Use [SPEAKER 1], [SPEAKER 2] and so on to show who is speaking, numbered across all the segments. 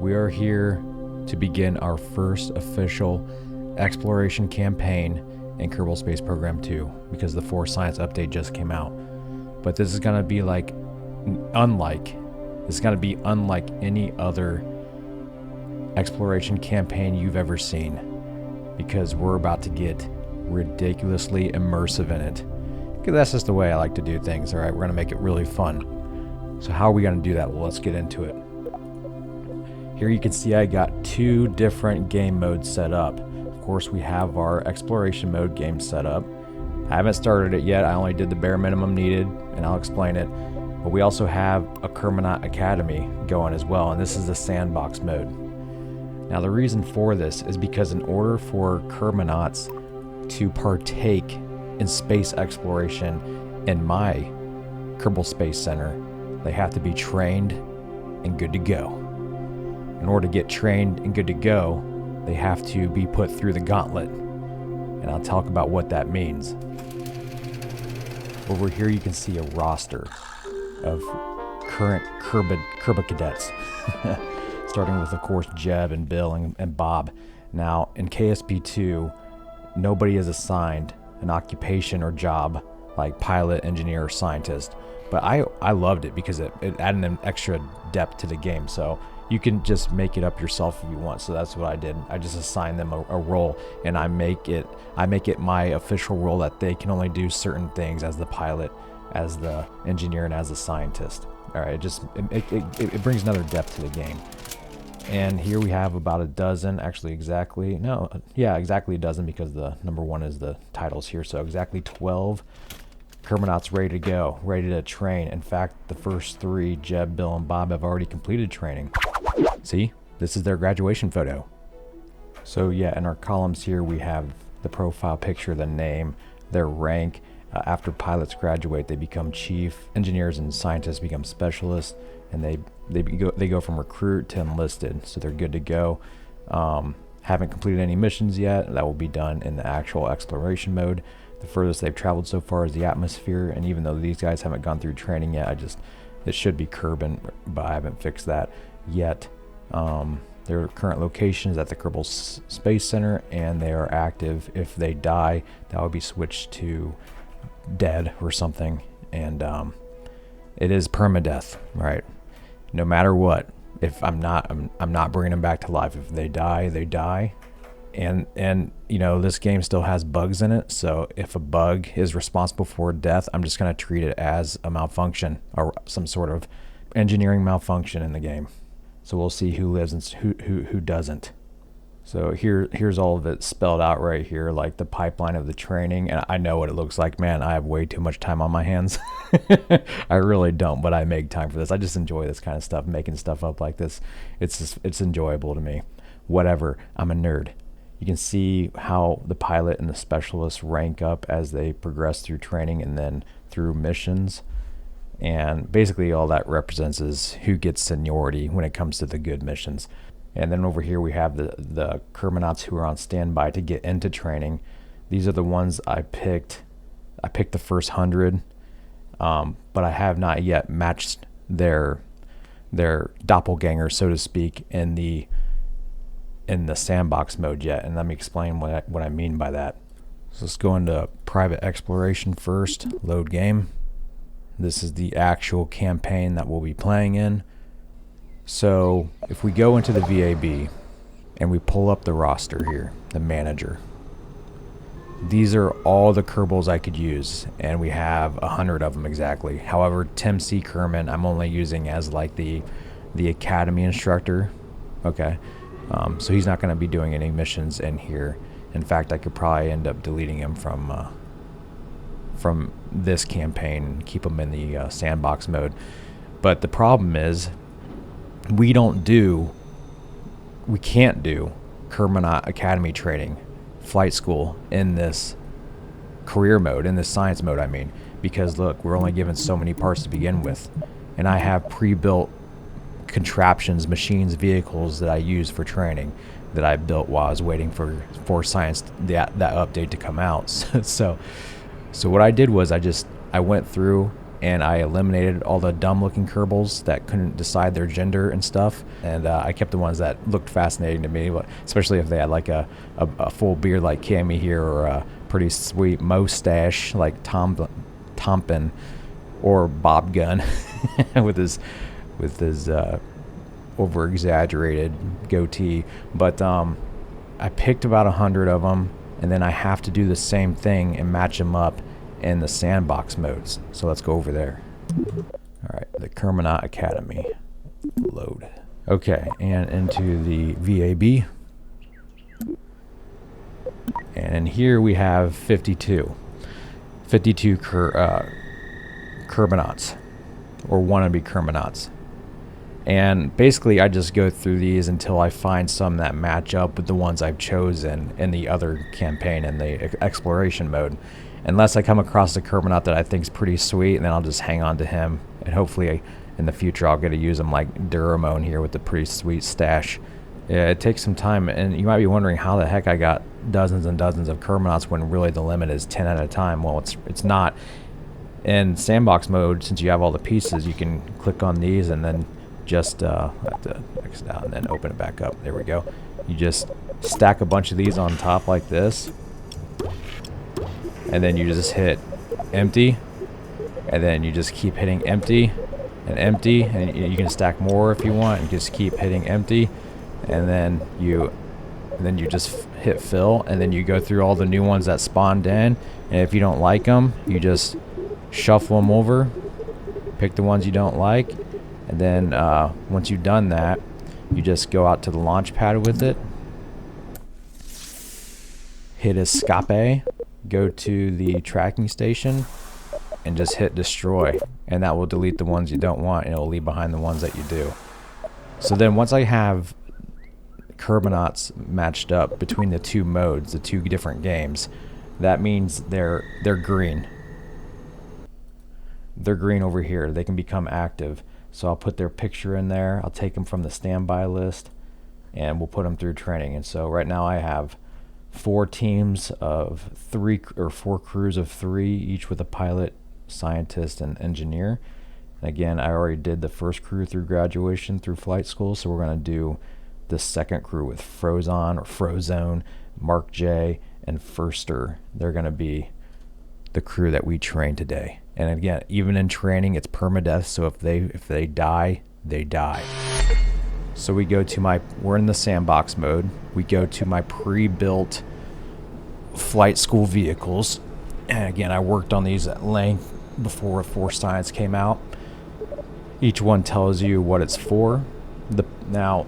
[SPEAKER 1] We are here to begin our first official exploration campaign in Kerbal Space Program 2 because the Force Science update just came out. But this is going to be unlike any other exploration campaign you've ever seen, because we're about to get ridiculously immersive in it. Because that's just the way I like to do things, all right? We're going to make it really fun. So how are we going to do that? Well, let's get into it. Here you can see I got two different game modes set up. Of course, we have our exploration mode game set up. I haven't started it yet. I only did the bare minimum needed, and I'll explain it. But we also have a Kermanaut Academy going as well, and this is the sandbox mode. Now, the reason for this is because in order for Kermanauts to partake in space exploration in my Kerbal Space Center, they have to be trained and good to go. In order to get trained and good to go, they have to be put through the gauntlet, and I'll talk about what that means. Over here you can see a roster of current Kerba cadets, starting with, of course, Jeb and Bill and Bob. Now, in KSP2, nobody is assigned an occupation or job like pilot, engineer, or scientist, but I loved it because it added an extra depth to the game. So you can just make it up yourself if you want. So that's what I did. I just assigned them a role, and I make it my official role that they can only do certain things as the pilot, as the engineer, and as the scientist. All right, it brings another depth to the game. And here we have about a dozen, exactly a dozen, because the number one is the titles here. So exactly 12 Kermanauts ready to go, ready to train. In fact, the first three, Jeb, Bill, and Bob, have already completed training. See, this is their graduation photo. So yeah, in our columns here, we have the profile picture, the name, their rank. After pilots graduate, they become chief. Engineers and scientists become specialists, and they go from recruit to enlisted. So they're good to go. Haven't completed any missions yet. That will be done in the actual exploration mode. The furthest they've traveled so far is the atmosphere, and even though these guys haven't gone through training yet, it should be Kerbin, but I haven't fixed that yet. Their current location is at the Kerbal Space Center, and they are active. If they die, that will be switched to dead or something, and it is permadeath, right? No matter what, if I'm not bringing them back to life. If they die, they die. And you know, this game still has bugs in it, so if a bug is responsible for death, I'm just going to treat it as a malfunction or some sort of engineering malfunction in the game. So we'll see who lives and who doesn't. So here's all of it spelled out right here, like the pipeline of the training, and I know what it looks like. Man, I have way too much time on my hands. I really don't, but I make time for this. I just enjoy this kind of stuff, making stuff up like this. It's enjoyable to me. Whatever, I'm a nerd. You can see how the pilot and the specialist rank up as they progress through training and then through missions. And basically all that represents is who gets seniority when it comes to the good missions. And then over here we have the Kermanauts who are on standby to get into training. These are the ones I picked. I picked the first 100, but I have not yet matched their doppelganger, so to speak, in the sandbox mode yet. And let me explain what I mean by that. So let's go into private exploration first. Load game. This is the actual campaign that we'll be playing in. So if we go into the VAB and we pull up the roster here, the manager, these are all the Kerbals I could use, and we have 100 of them exactly. However, Tim C. Kerman I'm only using as like the academy instructor. Okay, so he's not going to be doing any missions in here. In fact, I could probably end up deleting him from this campaign and keep him in the sandbox mode. But the problem is, we can't do Kermanaut Academy training, flight school, in this career mode, in this science mode, I mean, because look, we're only given so many parts to begin with, and I have pre-built contraptions, machines, vehicles that I use for training that I built while I was waiting for science, that update to come out. So what I did was I went through and I eliminated all the dumb looking Kerbals that couldn't decide their gender and stuff, and I kept the ones that looked fascinating to me, especially if they had like a full beard like Cammy here, or a pretty sweet mustache like Tompin or Bob Gunn with his over exaggerated goatee. But I picked about 100 of them, and then I have to do the same thing and match them up in the sandbox modes. So let's go over there. All right, the Kermanot Academy. Load. Okay, and into the VAB. And in here we have 52 Kermanots, or wannabe Kermanots. And basically I just go through these until I find some that match up with the ones I've chosen in the other campaign in the exploration mode. Unless I come across a Kermanot that I think is pretty sweet, and then I'll just hang on to him, and hopefully in the future I'll get to use him like Duramone here with the pretty sweet stash. Yeah, it takes some time, and you might be wondering how the heck I got dozens and dozens of Kermanots when really the limit is 10 at a time. Well, it's not. In sandbox mode, since you have all the pieces, you can click on these and then just I have to exit out and then open it back up. There we go. You just stack a bunch of these on top like this, and then you just hit empty, and then you just keep hitting empty and empty, and you can stack more if you want, and just keep hitting empty, and then you just hit fill, and then you go through all the new ones that spawned in, and if you don't like them, you just shuffle them over, pick the ones you don't like, and then once you've done that, you just go out to the launch pad with it, hit escape, go to the tracking station, and just hit destroy, and that will delete the ones you don't want, and it will leave behind the ones that you do. So then once I have Kermanots matched up between the two modes, the two different games, that means they're green. They're green over here. They can become active. So I'll put their picture in there. I'll take them from the standby list, and we'll put them through training. And so right now I have 4 teams of 3, or 4 crews of 3, each with a pilot, scientist, and engineer. And again, I already did the first crew through graduation through flight school, so we're going to do the second crew with Frozon or Frozone, Mark J, and Firster. They're going to be the crew that we train today. And again, even in training, it's permadeath, so if they die, they die. So we go to we're in the sandbox mode. We go to my pre-built flight school vehicles. And again, I worked on these at length before Force Science came out. Each one tells you what it's for. Now,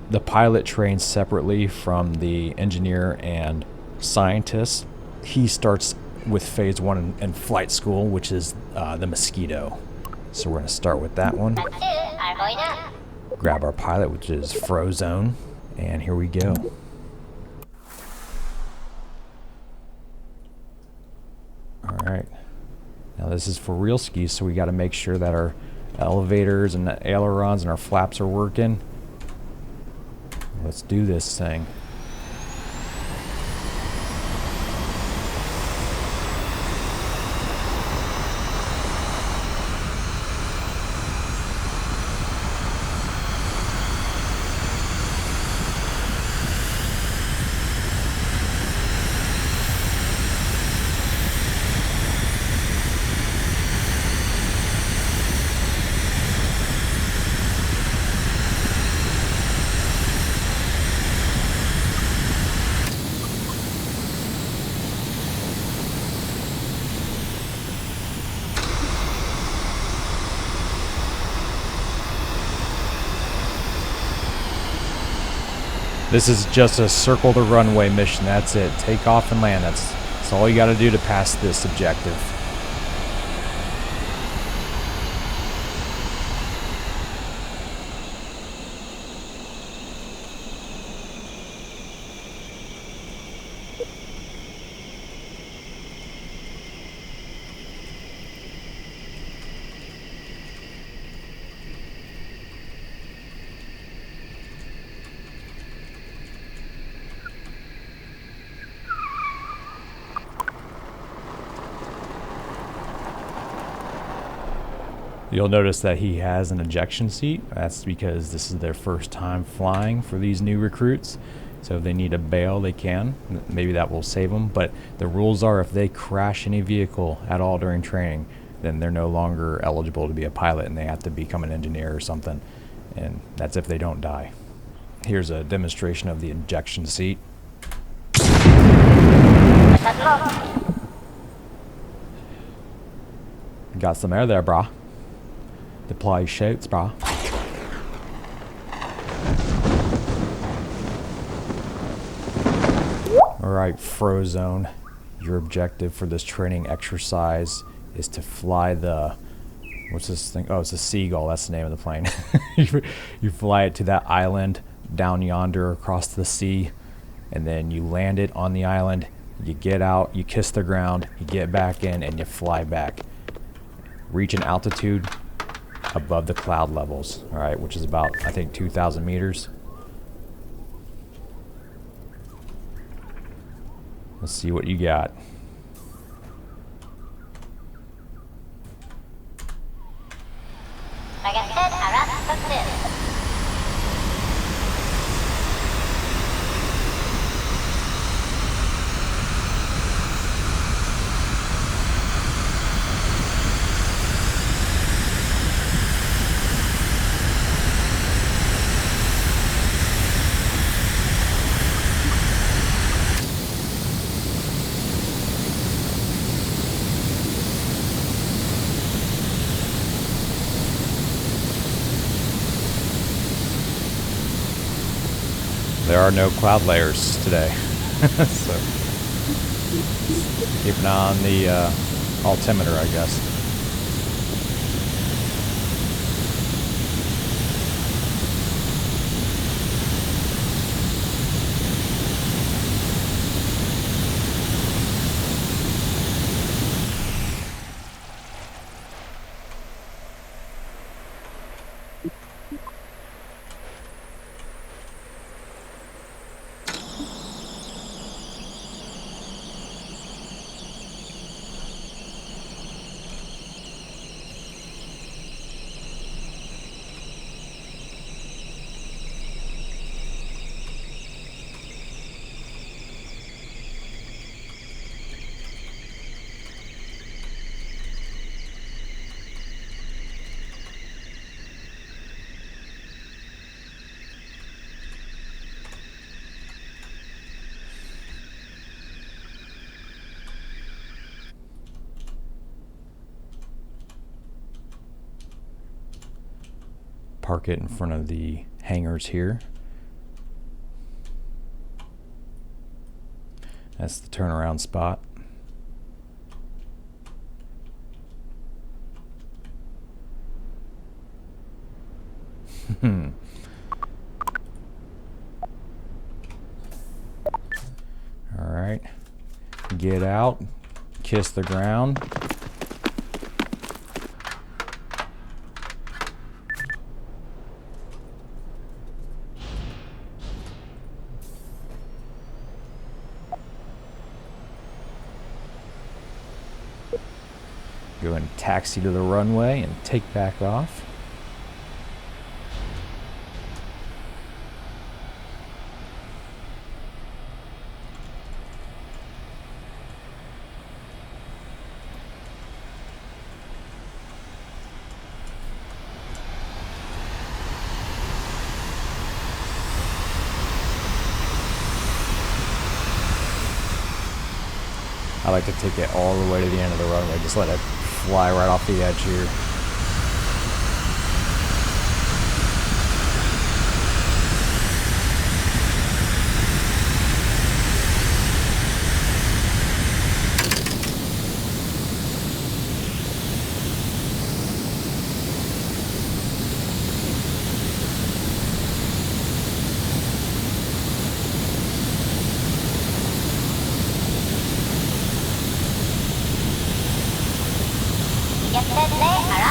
[SPEAKER 1] the pilot trains separately from the engineer and scientist. He starts with phase 1 in flight school, which is the Mosquito. So we're going to start with that one. Grab our pilot, which is Frozone, and here we go. Alright, now this is for real skis, so we got to make sure that our elevators and the ailerons and our flaps are working. Let's do this thing. This is just a circle the runway mission. That's it. Take off and land. That's all you got to do to pass this objective. You'll notice that he has an ejection seat. That's because this is their first time flying for these new recruits. So if they need to bail, they can. Maybe that will save them. But the rules are if they crash any vehicle at all during training, then they're no longer eligible to be a pilot and they have to become an engineer or something. And that's if they don't die. Here's a demonstration of the ejection seat. Got some air there, brah. Deploy shoots, brah. Alright, Frozone. Your objective for this training exercise is to fly the... What's this thing? Oh, it's a Seagull. That's the name of the plane. You fly it to that island down yonder across the sea, and then you land it on the island. You get out, you kiss the ground, you get back in, and you fly back. Reach an altitude above the cloud levels, all right, which is about, I think, 2,000 meters. Let's see what you got. There are no cloud layers today, so keep an eye on the altimeter, I guess. Park it in front of the hangars here. That's the turnaround spot. All right, get out, kiss the ground. Go and taxi to the runway and take back off. I like to take it all the way to the end of the runway, just let it fly right off the edge here.
[SPEAKER 2] Yesterday,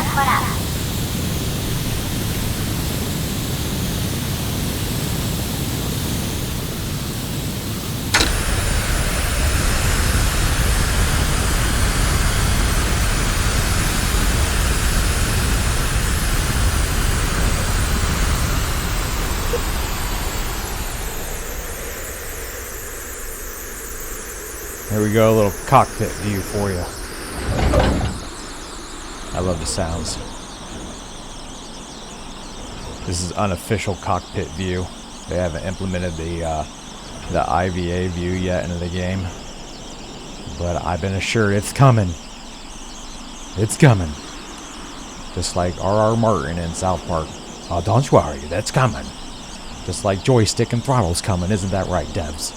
[SPEAKER 1] Here we go, a little cockpit view for you. I love the sounds. This is unofficial cockpit view. They haven't implemented the IVA view yet into the game. But I've been assured it's coming. It's coming. Just like R.R. Martin in South Park. Oh, don't worry, that's coming. Just like joystick and throttle's coming, isn't that right, devs?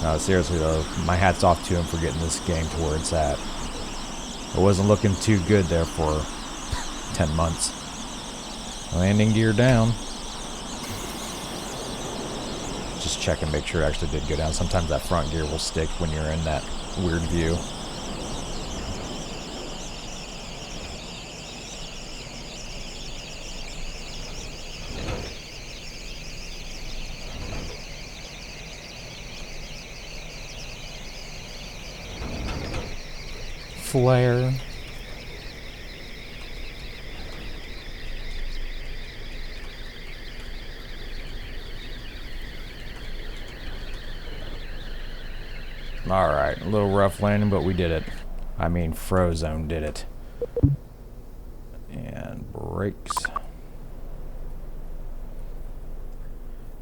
[SPEAKER 1] No, seriously though, my hat's off to him for getting this game to where it's at. It wasn't looking too good there for 10 months. Landing gear down. Just check and make sure it actually did go down. Sometimes that front gear will stick when you're in that weird view. Flare. Alright, a little rough landing, but we did it. I mean, Frozone did it. And brakes.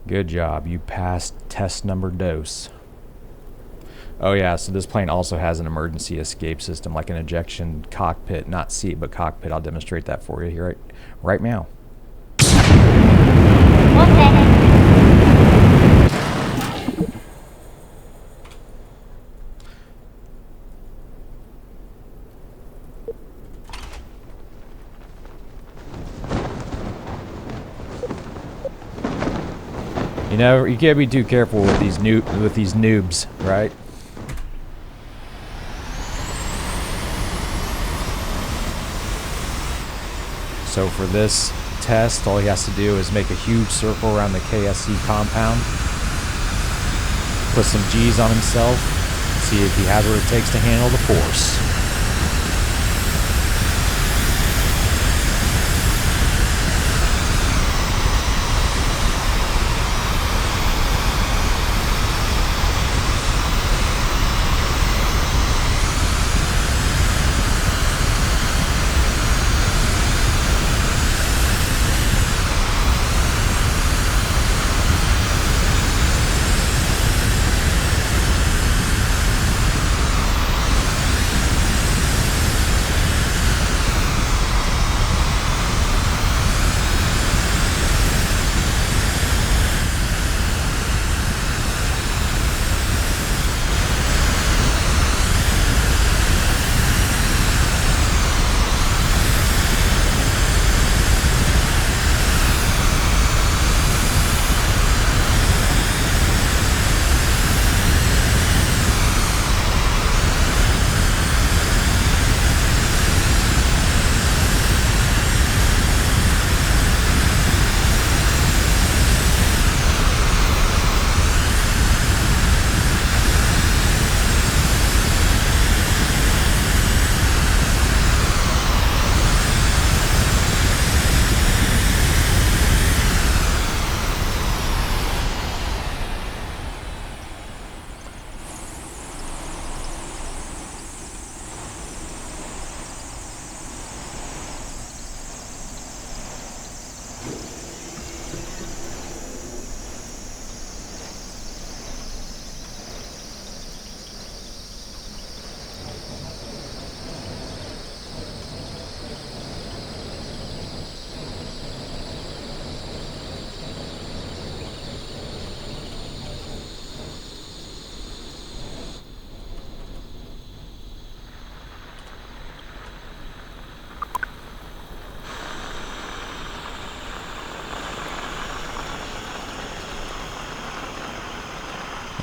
[SPEAKER 1] Good job, you passed test number dose. Oh yeah, so this plane also has an emergency escape system, like an ejection cockpit, not seat, but cockpit. I'll demonstrate that for you here right now. You know, you can't be too careful with these noobs, right? So for this test, all he has to do is make a huge circle around the KSC compound, put some G's on himself, see if he has what it takes to handle the force.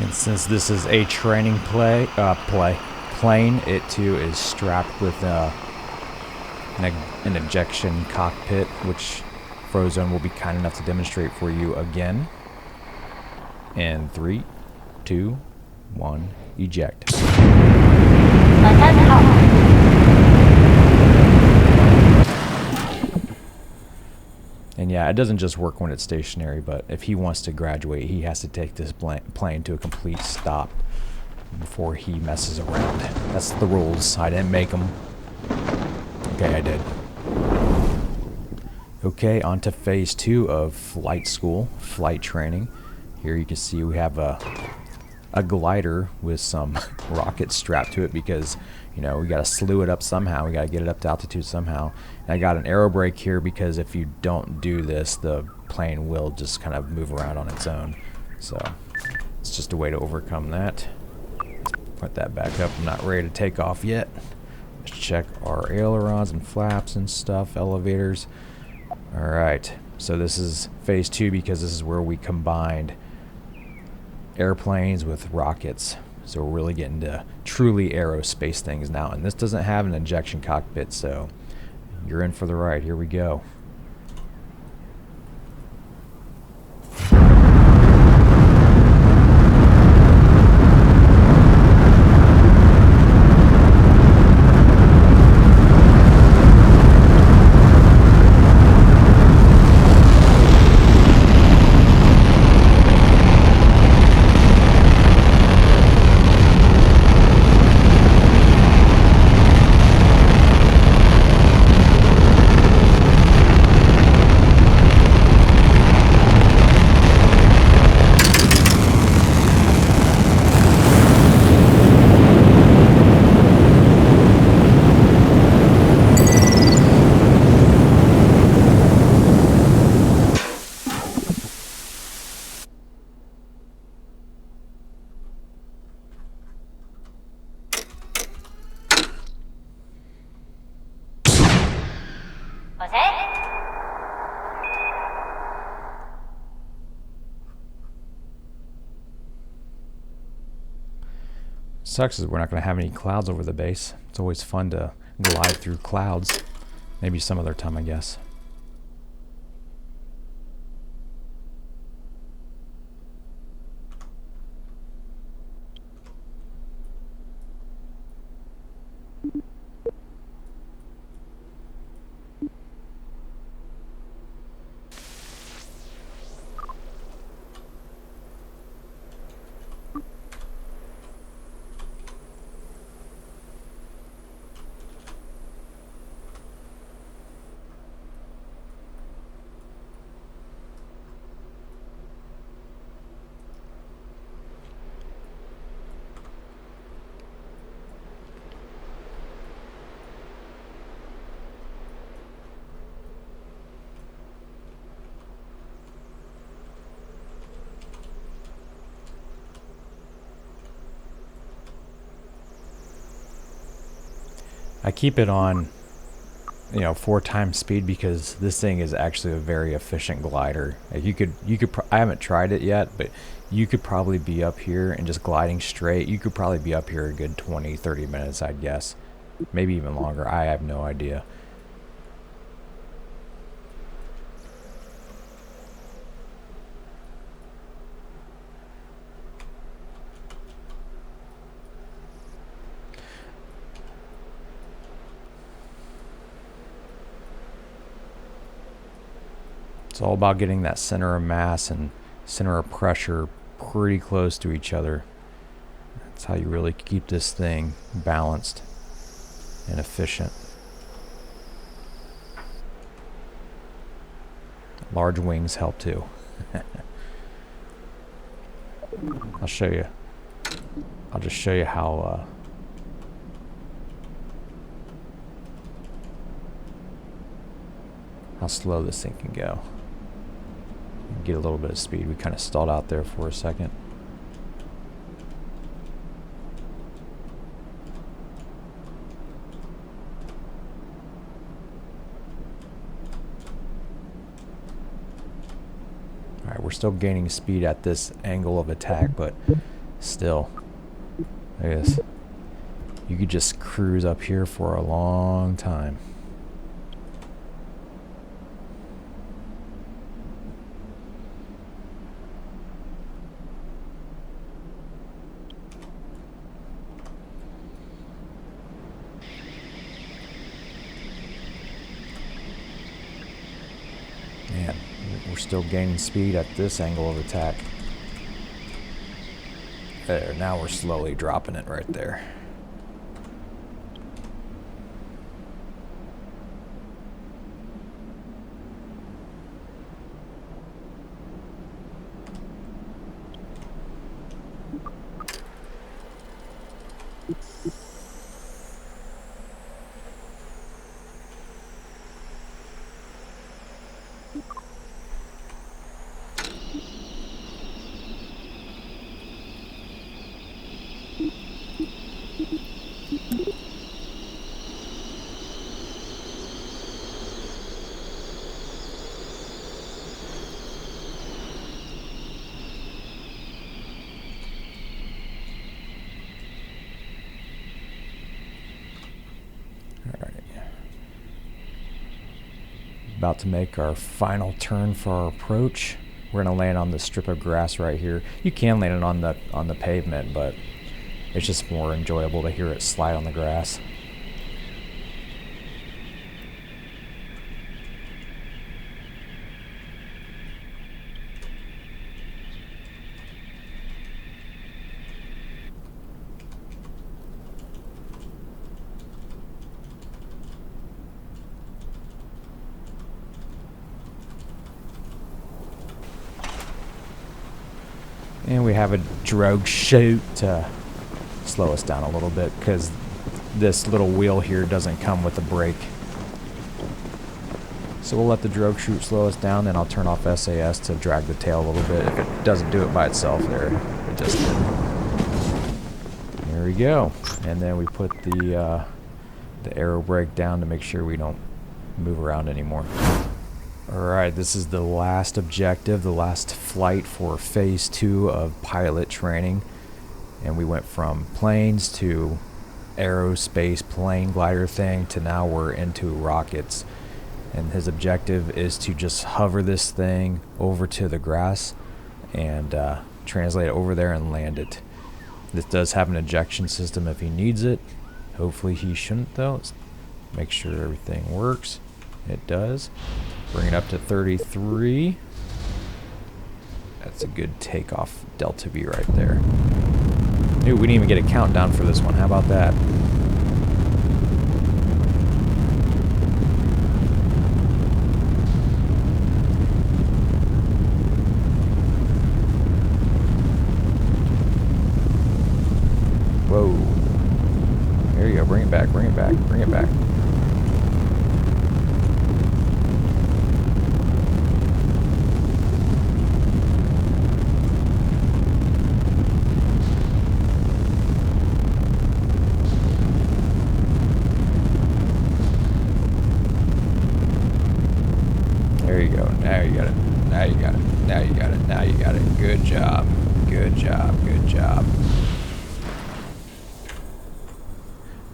[SPEAKER 1] And since this is a training plane, it too is strapped with an ejection cockpit, which Frozone will be kind enough to demonstrate for you again. And 3, 2, 1, eject. And yeah, it doesn't just work when it's stationary, but if he wants to graduate, he has to take this plane to a complete stop before he messes around. That's the rules. I didn't make them. Okay, I did. Okay, on to phase 2 of flight school, flight training. Here you can see we have a glider with some rockets strapped to it because, you know, we got to slew it up somehow. We got to get it up to altitude somehow. And I got an aero brake here because if you don't do this, the plane will just kind of move around on its own. So it's just a way to overcome that. Let's put that back up. I'm not ready to take off yet. Let's check our ailerons and flaps and stuff, elevators. Alright, so this is phase 2 because this is where we combined airplanes with rockets. So we're really getting to truly aerospace things now. And this doesn't have an injection cockpit, so you're in for the ride. Here we go. Sucks is we're not going to have any clouds over the base. It's always fun to glide through clouds. Maybe some other time, I guess. I keep it on, 4 times speed because this thing is actually a very efficient glider. Like I haven't tried it yet, but you could probably be up here and just gliding straight. You could probably be up here a good 20-30 minutes, I'd guess. Maybe even longer. I have no idea. It's all about getting that center of mass and center of pressure pretty close to each other. That's how you really keep this thing balanced and efficient. Large wings help too. I'll show you. I'll just show you how slow this thing can go. Get a little bit of speed. We kind of stalled out there for a second. Alright, we're still gaining speed at this angle of attack, but still, I guess you could just cruise up here for a long time. Man, we're still gaining speed at this angle of attack. There, now we're slowly dropping it right there. About to make our final turn for our approach. We're gonna land on the strip of grass right here. You can land it on the pavement, but it's just more enjoyable to hear it slide on the grass. And we have a drogue chute to slow us down a little bit because this little wheel here doesn't come with a brake. So we'll let the drogue chute slow us down, then I'll turn off SAS to drag the tail a little bit. If it doesn't do it by itself there, it just did. There we go. And then we put the aero brake down to make sure we don't move around anymore. Alright, this is the last objective, the last flight for phase 2 of pilot training. And we went from planes to aerospace plane glider thing to now we're into rockets. And his objective is to just hover this thing over to the grass and translate it over there and land it. This does have an ejection system if he needs it. Hopefully he shouldn't though. Let's make sure everything works. It does. Bring it up to 33. That's a good takeoff delta V right there. Ooh, we didn't even get a countdown for this one. How about that? Whoa. There you go. Bring it back, bring it back, bring it back. There you go. Now you got it. Now you got it. Now you got it. Now you got it. Good job. Good job. Good job.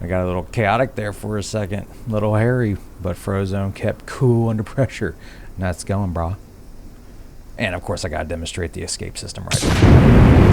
[SPEAKER 1] I got a little chaotic there for a second. A little hairy, but Frozone kept cool under pressure. And that's going, brah. And of course, I got to demonstrate the escape system right now.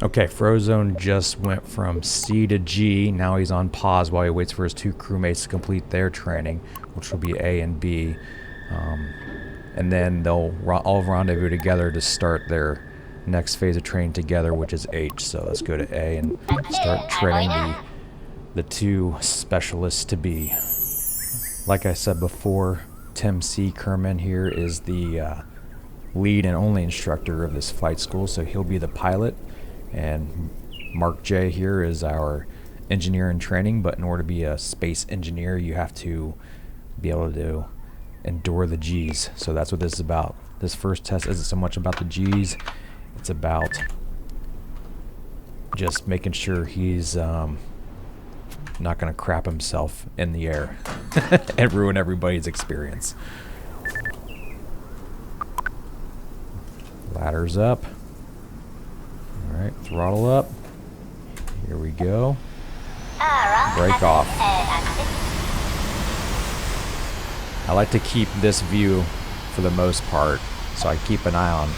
[SPEAKER 1] Okay, Frozone just went from C to G. Now he's on pause while he waits for his 2 crewmates to complete their training, which will be A and B. And then they'll all rendezvous together to start their next phase of training together, which is H. So let's go to A and start training the 2 specialists to B. Like I said before, Tim C. Kerman here is the lead and only instructor of this flight school, so he'll be the pilot. And Mark J here is our engineer in training, but in order to be a space engineer, you have to be able to endure the G's. So that's what this is about. This first test isn't so much about the G's, it's about just making sure he's not going to crap himself in the air and ruin everybody's experience. Ladders up. Alright, throttle up. Here we go. Break off. I like to keep this view for the most part So I keep an eye on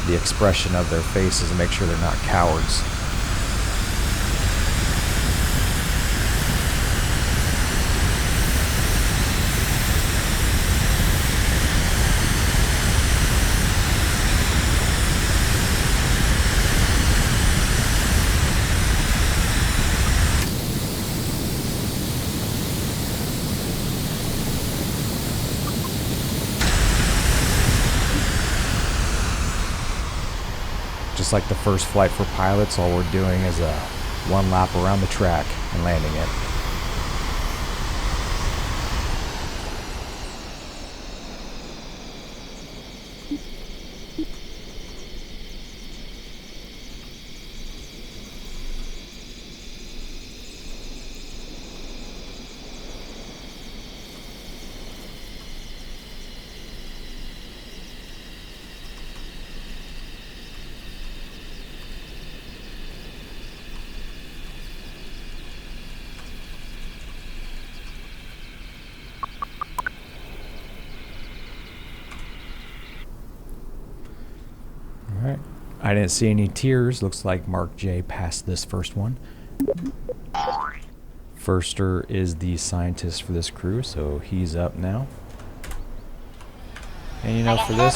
[SPEAKER 1] the expression of their faces and make sure they're not cowards. Just like the first flight for pilots, all we're doing is a one lap around the track and landing it. Alright, I didn't see any tears. Looks like Mark J passed this first one. Firster is the scientist for this crew, so he's up now. And you know, for this,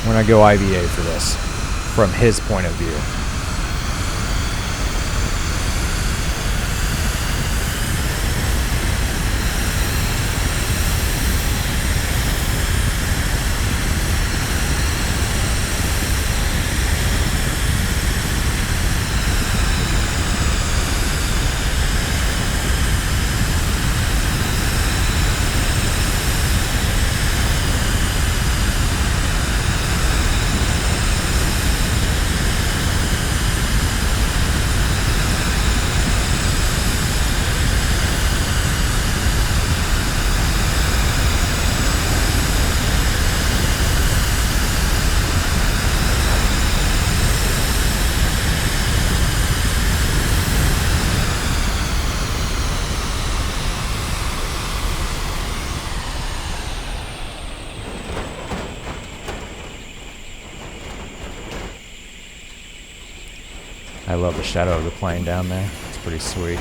[SPEAKER 1] we're gonna go IVA for this, from his point of view. I love the shadow of the plane down there. It's pretty sweet.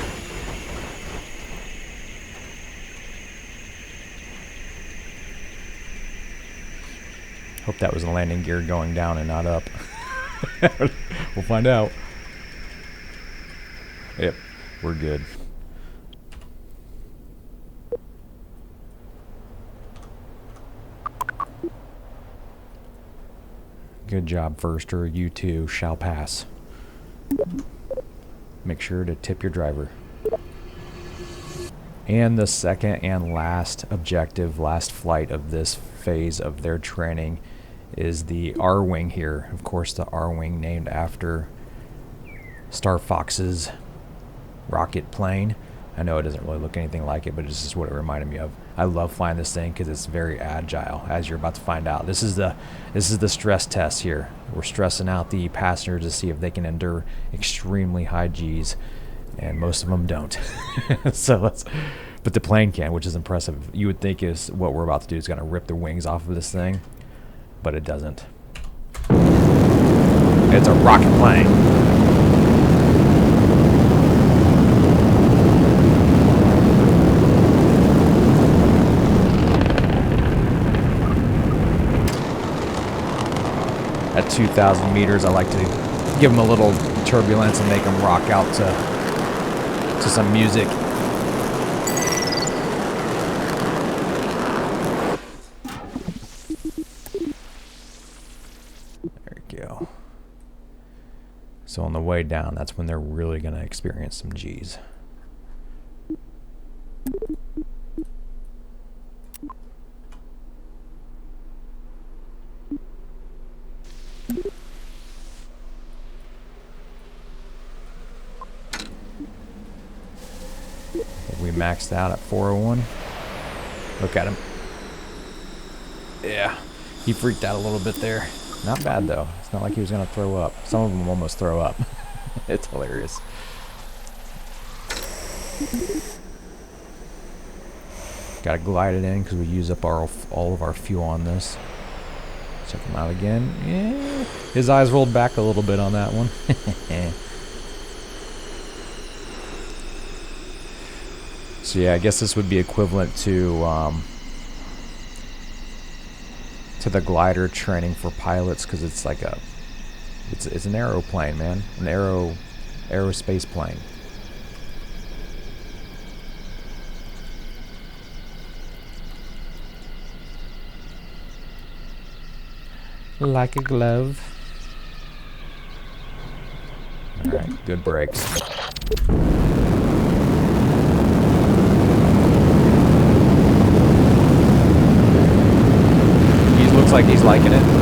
[SPEAKER 1] Hope that was the landing gear going down and not up. We'll find out. Yep, we're good. Good job, Firster. You too shall pass. Make sure to tip your driver. And the second and last objective, last flight of this phase of their training is the R-Wing here. Of course, the R-Wing named after Star Fox's rocket plane. I know it doesn't really look anything like it, but it's just what it reminded me of. I love flying this thing because it's very agile, as you're about to find out. This is the stress test here. We're stressing out the passengers to see if they can endure extremely high G's, and most of them don't. But the plane can, which is impressive. You would think is what we're about to do is going to rip the wings off of this thing, but it doesn't. It's a rocket plane. At 2,000 meters, I like to give them a little turbulence and make them rock out to some music. There we go. So on the way down, that's when they're really going to experience some G's. We maxed out at 401. Look at him. Yeah, he freaked out a little bit there. Not bad though. It's not like he was gonna throw up. Some of them almost throw up. It's hilarious. Got to glide it in because we use up all of our fuel on this. Check him out again. Yeah, his eyes rolled back a little bit on that one. So yeah, I guess this would be equivalent to the glider training for pilots, because it's like it's an aeroplane, man, an aerospace plane. Like a glove. All right, good brakes. He looks like he's liking it.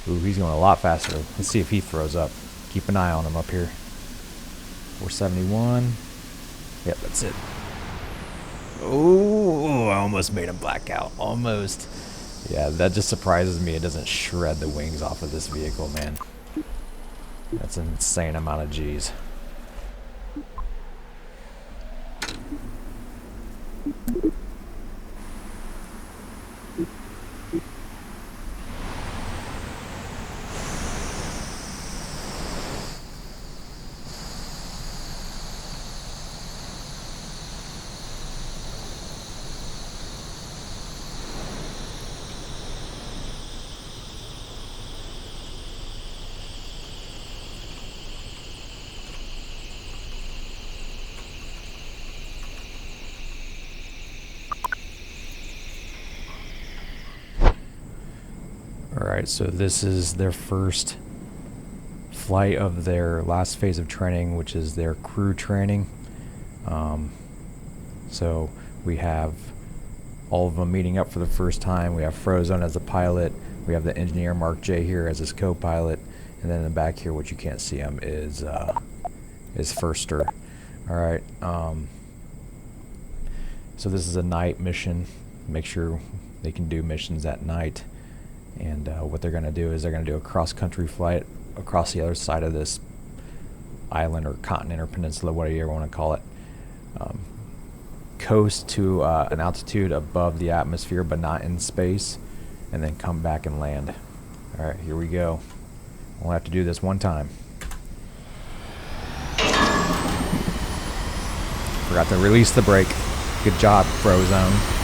[SPEAKER 1] Ooh, he's going a lot faster. Let's see if he throws up. Keep an eye on him up here. 471. Yep, that's it. Oh, I almost made him black out. Almost. Yeah, that just surprises me. It doesn't shred the wings off of this vehicle, man. That's an insane amount of G's. Alright, so this is their first flight of their last phase of training, which is their crew training. So we have all of them meeting up for the first time. We have Frozone as the pilot. We have the engineer Mark J here as his co-pilot. And then in the back here, which you can't see him, is Firster. Alright, so this is a night mission. Make sure they can do missions at night. And what they're going to do is they're going to do a cross-country flight across the other side of this island or continent or peninsula, whatever you want to call it. Coast to an altitude above the atmosphere, but not in space, and then come back and land. All right, here we go. We'll have to do this one time. Forgot to release the brake. Good job, Frozone.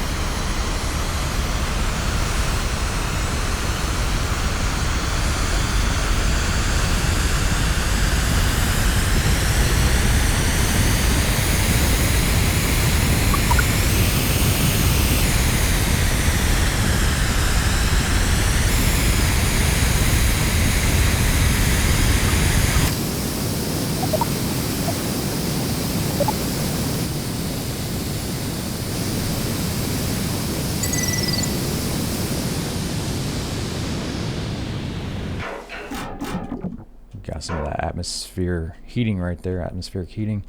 [SPEAKER 1] Got some of that atmosphere heating right there, atmospheric heating.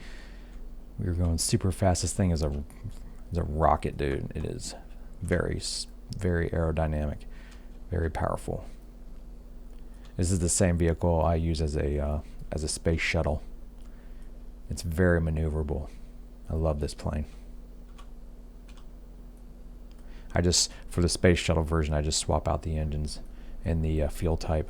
[SPEAKER 1] We were going super fast. This thing is a rocket, dude. It is very, very aerodynamic, very powerful. This is the same vehicle I use as a space shuttle. It's very maneuverable. I love this plane. For the space shuttle version, I just swap out the engines and the fuel type.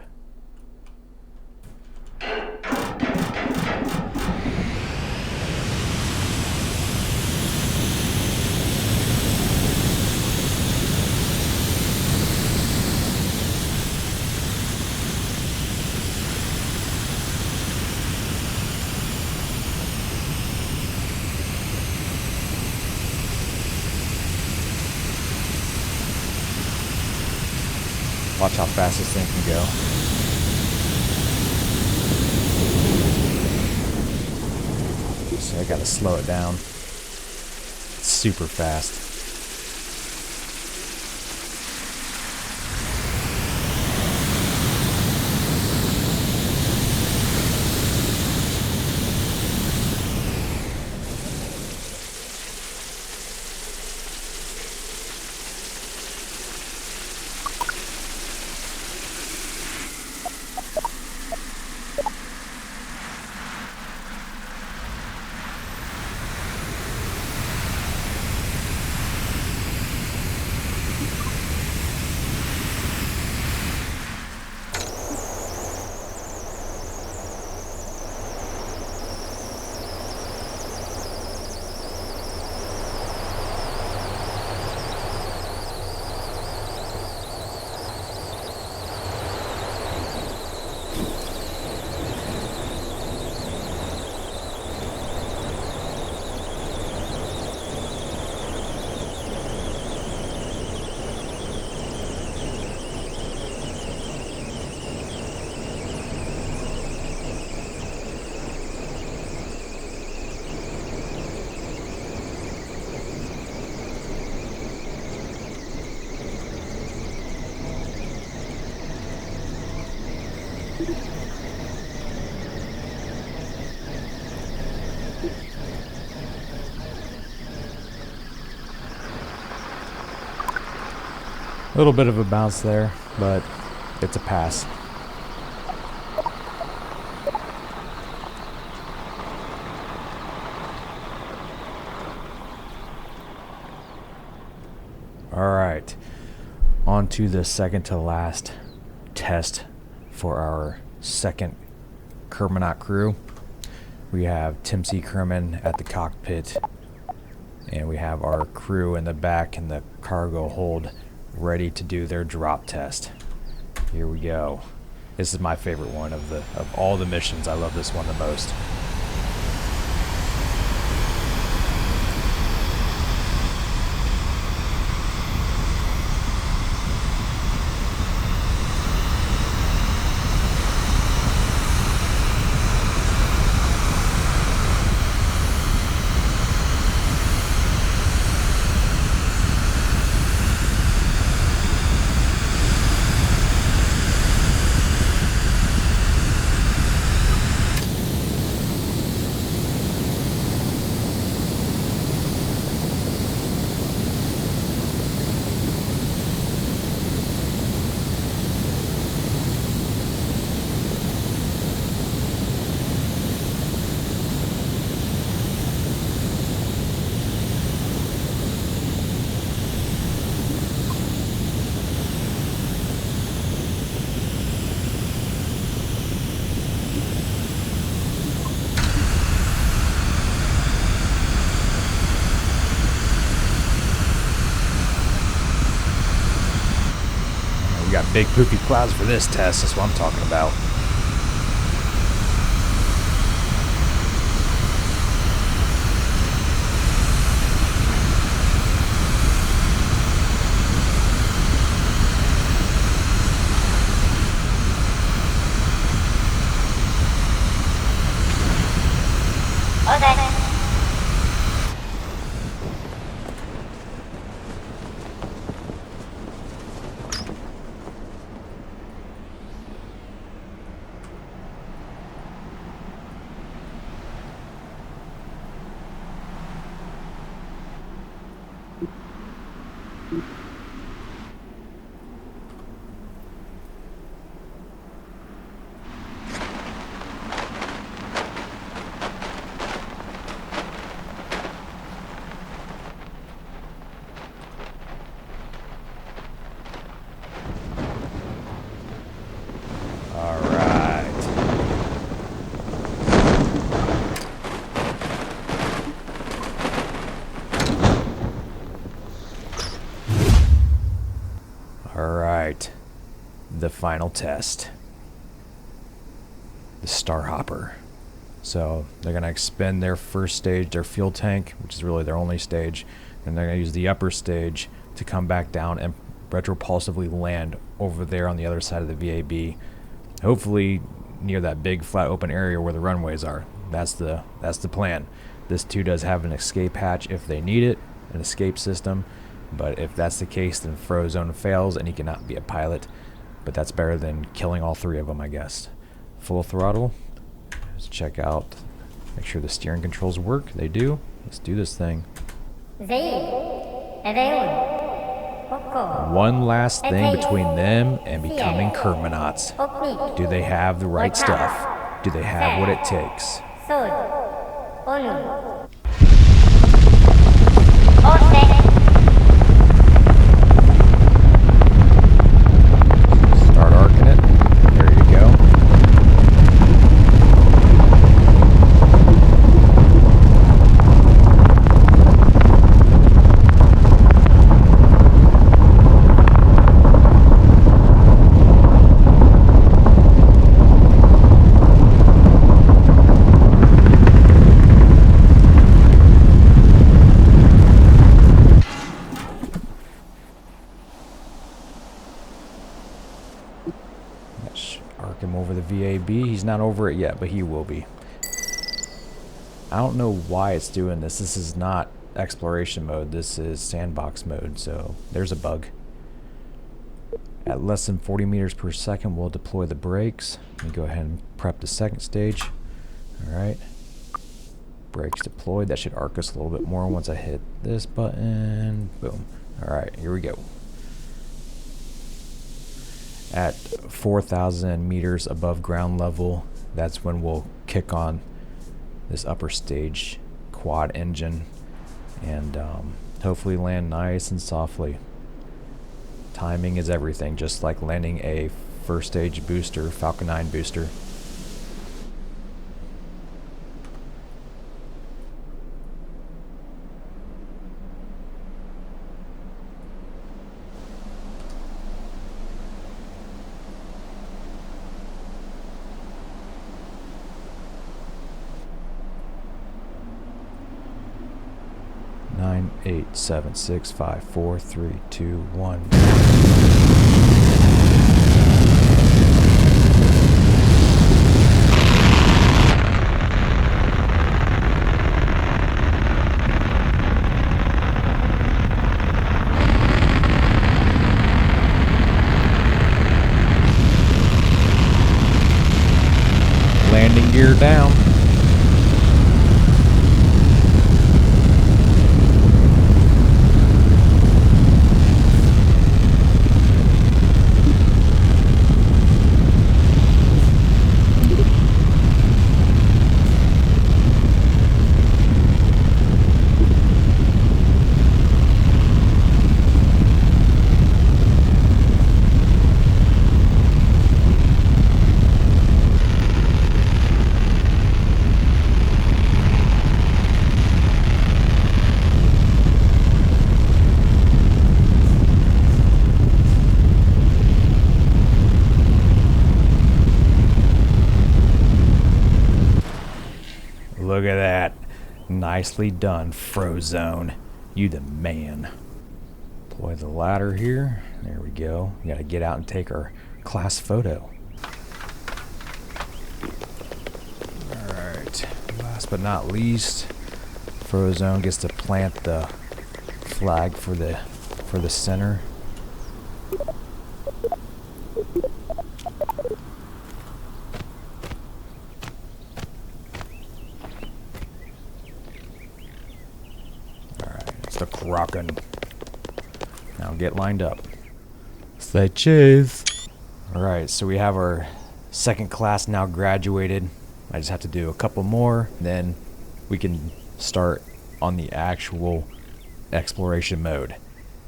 [SPEAKER 1] Watch how fast this thing can go. So I gotta slow it down. It's super fast. A little bit of a bounce there, but it's a pass. Alright, on to the second to last test for our second Kermanaut crew. We have Tim C. Kerman at the cockpit, and we have our crew in the back in the cargo hold ready to do their drop test. Here we go. This is my favorite one of all the missions. I love this one the most. Got big poofy clouds for this test. That's what I'm talking about.
[SPEAKER 2] Okay.
[SPEAKER 1] Alright, the final test. The Starhopper. So they're going to expend their first stage, their fuel tank, which is really their only stage, and they're going to use the upper stage to come back down and retropulsively land over there on the other side of the VAB. Hopefully near that big flat open area where the runways are. That's the plan. This too does have an escape hatch if they need it, an escape system. But if that's the case, then Frozone fails and he cannot be a pilot. But that's better than killing all three of them, I guess. Full throttle. Let's check out, make sure the steering controls work. They do. Let's do this thing. One last thing between them and becoming Kermanauts. Do they have the right stuff? Do they have what it takes? Start arcing it. There you go. Arc him over the VAB. He's not over it yet, but he will be. I don't know why it's doing this. This is not exploration mode. This is sandbox mode, so there's a bug. At less than 40 meters per second, we'll deploy the brakes. Let me go ahead and prep the second stage. All right. Brakes deployed. That should arc us a little bit more once I hit this button. Boom. All right, here we go. At 4,000 meters above ground level, that's when we'll kick on this upper stage quad engine and hopefully land nice and softly. Timing is everything, just like landing a first stage booster, Falcon 9 booster. Nine, 8, 7, 6, 5, 4, 3, 2, 1. Landing gear down. Look at that. Nicely done, Frozone. You the man. Deploy the ladder here. There we go. We gotta get out and take our class photo. Alright. Last but not least, Frozone gets to plant the flag for the center. The Kraken. Now get lined up. Say cheese. Alright, so we have our second class now graduated. I just have to do a couple more, then we can start on the actual exploration mode.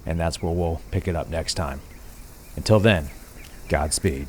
[SPEAKER 1] And that's where we'll pick it up next time. Until then, Godspeed.